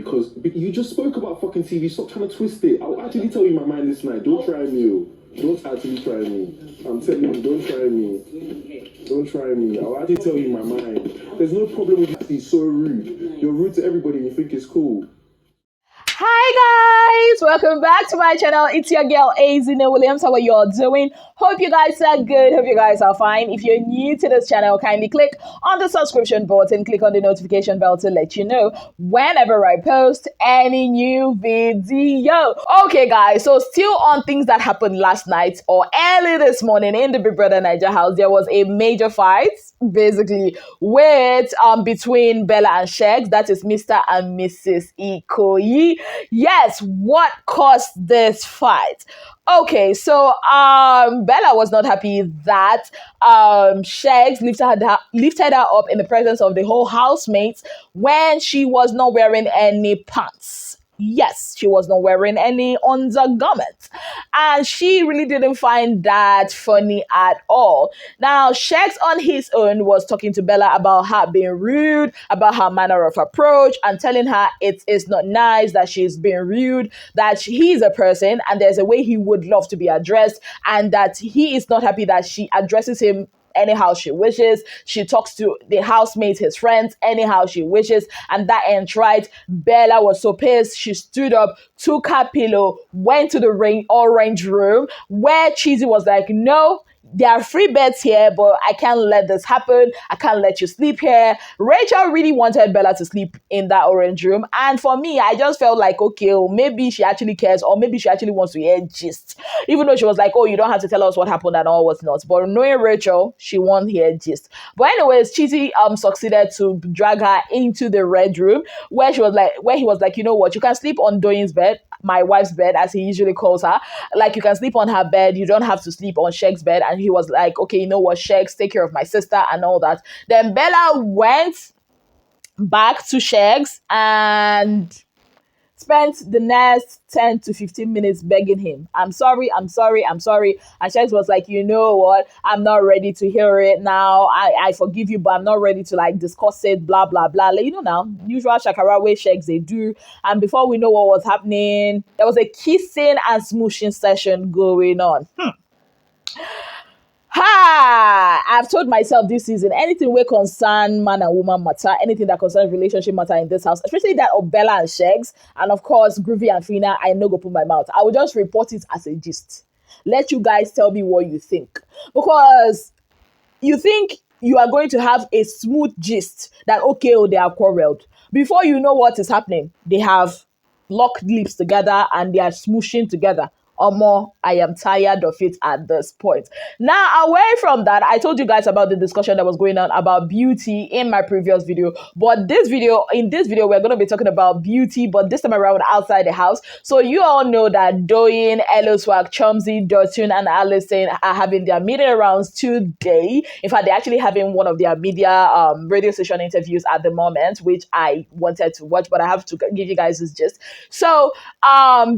because you just spoke about fucking TV. Stop trying to twist it. I'll actually tell you my mind this night. Don't try me. Don't actually try me. I'm telling you, don't try me. Don't try me. I'll actually tell you my mind. There's no problem with you. He's so rude. You're rude to everybody and you think it's cool. Hi guys, welcome back to my channel. It's your girl Azina Williams. How are you all doing? Hope you guys are good. Hope you guys are fine. If you're new to this channel, kindly click on the subscription button, click on the notification bell to let you know whenever I post any new video. Okay guys, so still on things that happened last night or early this morning in the bbnaija house, there was a major fight basically with between Bella and Sheggz, that is Mr. and Mrs. Ikoyi. Yes, what caused this fight? Okay, so Bella was not happy that Sheggz lifted her up in the presence of the whole housemates when she was not wearing any pants. Yes, she was not wearing any undergarments. And she really didn't find that funny at all. Now, Sheggz on his own was talking to Bella about her being rude, about her manner of approach, and telling her it is not nice that she's being rude, that he's a person and there's a way he would love to be addressed, and that he is not happy that she addresses him anyhow she wishes. She talks to the housemates, his friends, anyhow she wishes, and that ain't right. Bella was so pissed. She stood up, took her pillow, went to the orange room where Cheesy was like, no, there are free beds here, but I can't let this happen. I can't let you sleep here. Rachel really wanted Bella to sleep in that orange room. And for me, I just felt like, okay, well, maybe she actually cares, or maybe she actually wants to hear gist. Even though she was like, oh, you don't have to tell us what happened and all what's not. But knowing Rachel, she won't hear gist. But anyways, Cheesy succeeded to drag her into the red room where he was like, you know what, you can sleep on Doyin's bed, my wife's bed, as he usually calls her. Like, you can sleep on her bed. You don't have to sleep on Sheggz's bed. And he was like, okay, you know what, Sheggz, take care of my sister and all that. Then Bella went back to Sheggz and spent the next 10 to 15 minutes begging him, I'm sorry. And Sheggz was like, you know what, I'm not ready to hear it now. I forgive you, but I'm not ready to like discuss it, blah, blah, blah. Like, you know, now, usual shakara way Sheggz they do. And before we know what was happening, there was a kissing and smooshing session going on. I've told myself this season, anything where concern man and woman matter, anything that concerns relationship matter in this house, especially that of Bella and Sheggz, and of course Groovy and Fina, I no go put my mouth. I will just report it as a gist. Let you guys tell me what you think. Because you think you are going to have a smooth gist that, okay, oh, they are quarreled. Before you know what is happening, they have locked lips together and they are smooshing together. Or more, I am tired of it at this point. Now, away from that, I told you guys about the discussion that was going on about beauty in my previous video. But in this video, we're going to be talking about beauty, but this time around outside the house. So you all know that Doyin, Swag, Chumsy, Doyin, and Allison are having their media rounds today. In fact, they're actually having one of their media radio station interviews at the moment, which I wanted to watch, but I have to give you guys this gist. So,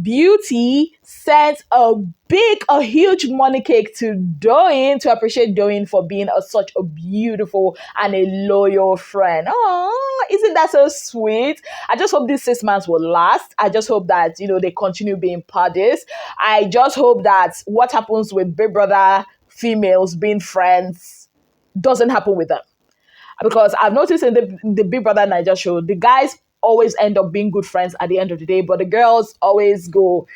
beauty sent a huge money cake to Doyin to appreciate Doyin for being such a beautiful and a loyal friend. Oh, isn't that so sweet? I just hope these 6 months will last. I just hope that, you know, they continue being parties. I just hope that what happens with Big Brother females being friends doesn't happen with them. Because I've noticed in the Big Brother Naija show, the guys always end up being good friends at the end of the day, but the girls always go.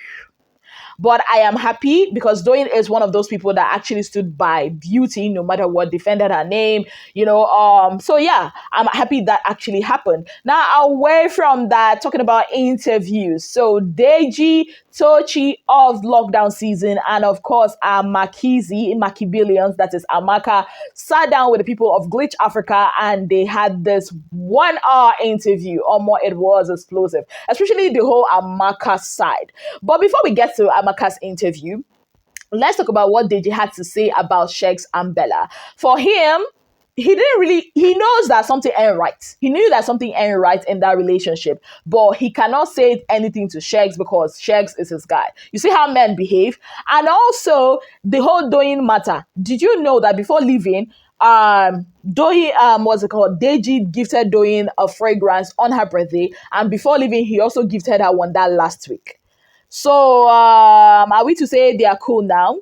But I am happy because Doyin is one of those people that actually stood by beauty no matter what, defended her name, you know. So yeah, I'm happy that actually happened. Now, away from that, talking about interviews. So Deji, Tochi of lockdown season, and of course, Maki Billions, that is Amaka, sat down with the people of Glitch Africa and they had this 1-hour interview. Or more, it was explosive, especially the whole Amaka side. But before we get to Amaka's interview, let's talk about what Deji had to say about Sheggz and Bella. For him, he knows that something ain't right. He knew that something ain't right in that relationship, but he cannot say anything to Sheggz because Sheggz is his guy. You see how men behave? And also, the whole Doyin matter. Did you know that before leaving, Doyin, what's it called? Deji gifted Doyin a fragrance on her birthday, and before leaving, he also gifted her one that last week. So, are we to say they are cool now?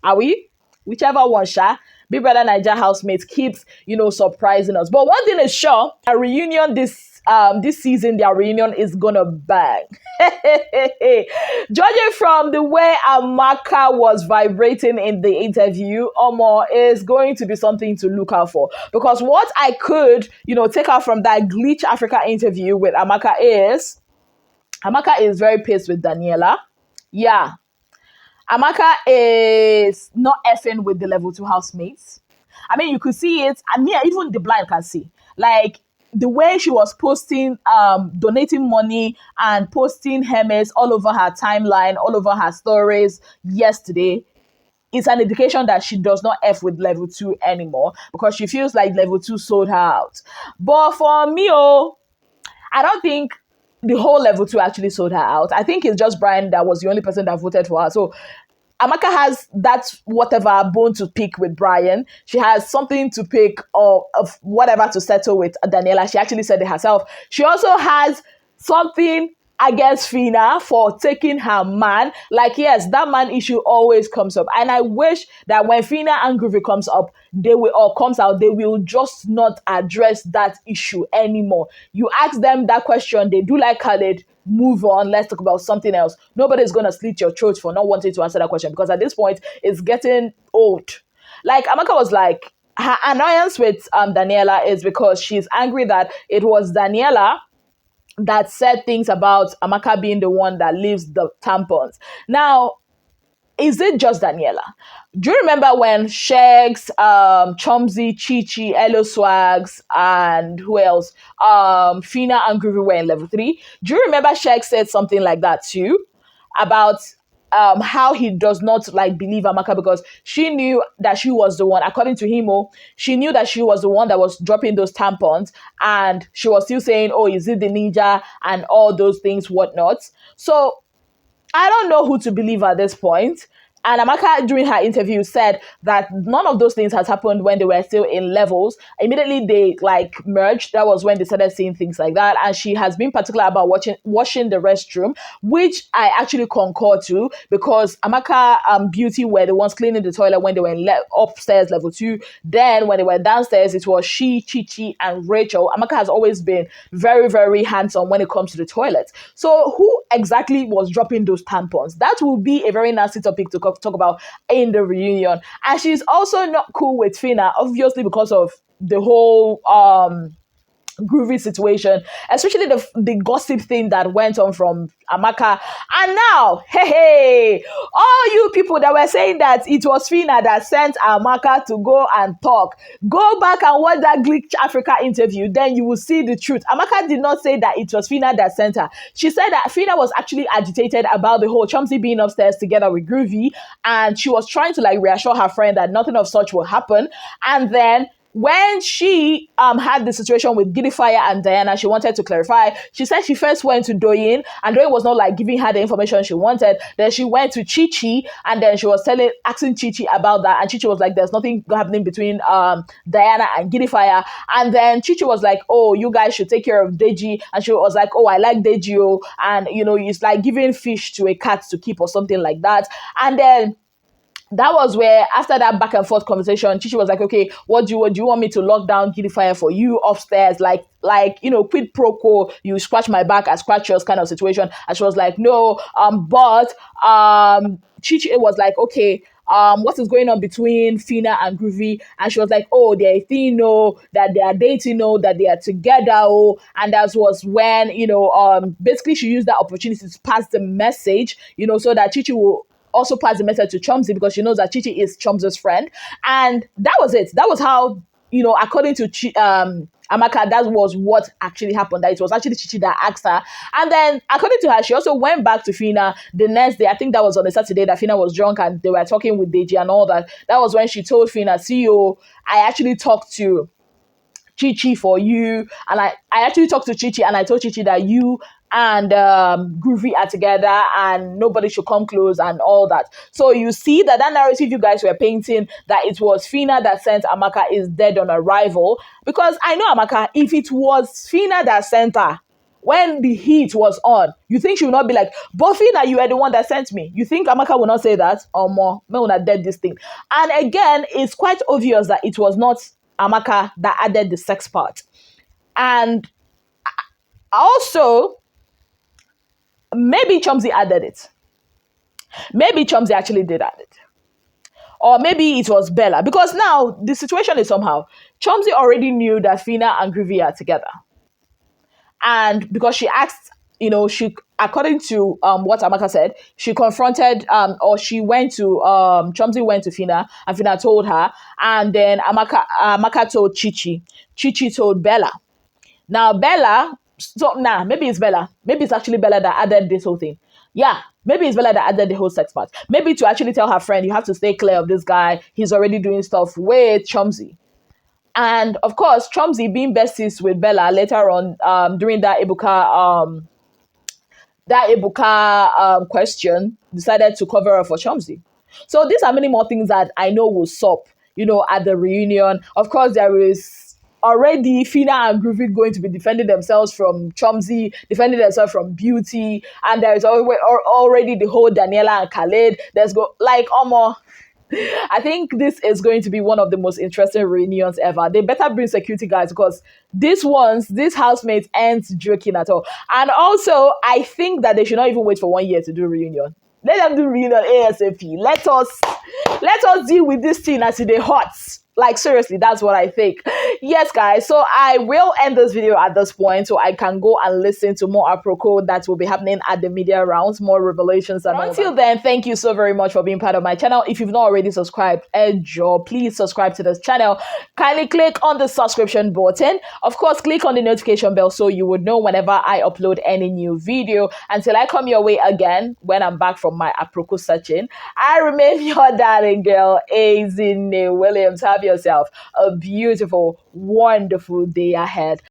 Are we? Whichever one, Sha. Big Brother Naija housemates keeps, surprising us. But one thing is sure, a reunion this season, their reunion is gonna bang. Judging from the way Amaka was vibrating in the interview, Omo is going to be something to look out for. Because what I could, take out from that Glitch Africa interview with Amaka is very pissed with Daniella. Yeah. Amaka is not effing with the level 2 housemates. I mean, you could see it. I mean, even the blind can see. Like, the way she was posting, donating money and posting Hermes all over her timeline, all over her stories yesterday, is an indication that she does not F with level 2 anymore because she feels like level 2 sold her out. But for me, I don't think the whole level 2 actually sold her out. I think it's just Brian that was the only person that voted for her. So Amaka has that whatever bone to pick with Brian. She has something to pick of whatever to settle with Daniella. She actually said it herself. She also has something against Fina for taking her man. Like, yes, that man issue always comes up. And I wish that when Fina and Groovy comes out, they will just not address that issue anymore. You ask them that question, they do like Khaled, move on, let's talk about something else. Nobody's going to slit your throat for not wanting to answer that question because at this point, it's getting old. Like, Amaka was like, her annoyance with Daniella is because she's angry that it was Daniella that said things about Amaka being the one that leaves the tampons. Now, is it just Daniella? Do you remember when Sheggz, Chomzy, Chi, Elo Swags, and who else? Fina and Groovy were in level 3. Do you remember Sheggz said something like that too? About how he does not believe Amaka because she knew that she was the one, according to him, she knew that she was the one that was dropping those tampons and she was still saying, oh, is it the ninja and all those things, whatnot. So I don't know who to believe at this point. And Amaka, during her interview, said that none of those things has happened when they were still in levels. Immediately they merged. That was when they started seeing things like that. And she has been particular about washing the restroom, which I actually concur to because Amaka and Beauty were the ones cleaning the toilet when they were upstairs, level 2. Then when they were downstairs, it was she, Chi, and Rachel. Amaka has always been very, very hands-on when it comes to the toilet. So who exactly was dropping those tampons? That will be a very nasty topic to talk about in the reunion. And she's also not cool with Fina, obviously because of the whole Groovy situation, especially the gossip thing that went on from Amaka. And now, hey, all you people that were saying that it was Fina that sent Amaka to go and talk, go back and watch that Glitch Africa interview, then you will see the truth. Amaka did not say that it was Fina that sent her. She said that Fina was actually agitated about the whole Chomzy being upstairs together with Groovy, and she was trying to reassure her friend that nothing of such will happen. And then when she had the situation with Gidifire and Diana, she wanted to clarify. She said she first went to Doyin, and Doyin was not giving her the information she wanted. Then she went to Chi, and then she was asking Chi about that, and Chi was like, "There's nothing happening between Diana and Gidifire." And then Chi was like, "Oh, you guys should take care of Deji," and she was like, "Oh, I like Deji, and it's like giving fish to a cat to keep or something like that." And then that was where, after that back and forth conversation, Chichi was like, okay, what do you want me to lock down Gidifire for you upstairs? Quid pro quo, you scratch my back, I scratch yours kind of situation. And she was like, no, but Chichi was like, okay, what is going on between Fina and Groovy? And she was like, oh, they're a thing, that they are dating, that they are together, and that was when, basically she used that opportunity to pass the message, so that Chichi will also pass the message to Chomzy because she knows that Chichi is Chomzy's friend. And that was it. That was how, according to Amaka, that was what actually happened. That it was actually Chichi that asked her. And then, according to her, she also went back to Fina the next day. I think that was on a Saturday that Fina was drunk and they were talking with Deji and all that. That was when she told Fina, see you, I actually talked to Chichi for you. And I actually talked to Chichi and I told Chichi that you and Groovy are together and nobody should come close and all that. So you see that narrative you guys were painting, that it was Fina that sent Amaka is dead on arrival. Because I know Amaka, if it was Fina that sent her, when the heat was on, you think she would not be like, but Fina, you are the one that sent me. You think Amaka will not say that? Or more, me will not dead this thing. And again, it's quite obvious that it was not Amaka that added the sex part. And also, maybe Chomzy added it. Maybe Chomzy actually did add it. Or maybe it was Bella. Because now, the situation is somehow, Chomzy already knew that Fina and Groovy are together. And because she asked, she, according to what Amaka said, she confronted, or she went to, Chomzy went to Fina, and Fina told her, and then Amaka told Chichi. Chichi told Bella. Now, Bella, maybe it's Bella. Maybe it's actually Bella that added this whole thing. Yeah, maybe it's Bella that added the whole sex part. Maybe to actually tell her friend, you have to stay clear of this guy. He's already doing stuff with Chomzy. And of course, Chomzy being besties with Bella later on, during that Ebuka question, decided to cover up for Chomzy. So these are many more things that I know will sup, at the reunion. Of course, there is already Fina and Groovy going to be defending themselves from Chomzy, defending themselves from Beauty, and there is already the whole Daniella and Khaled. I think this is going to be one of the most interesting reunions ever. They better bring security guys because these housemates ain't joking at all. And also, I think that they should not even wait for 1 year to do reunion. Let them do reunion ASAP. Let us deal with this thing as it is hot. Like, seriously, that's what I think. Yes, guys. So I will end this video at this point so I can go and listen to more apropos that will be happening at the media rounds, more revelations and all that. Until then, thank you so very much for being part of my channel. If you've not already subscribed, please subscribe to this channel. Kindly click on the subscription button. Of course, click on the notification bell so you would know whenever I upload any new video. Until I come your way again, when I'm back from my apropos searching, I remain your darling girl, Azine Williams. Have yourself a beautiful, wonderful day ahead.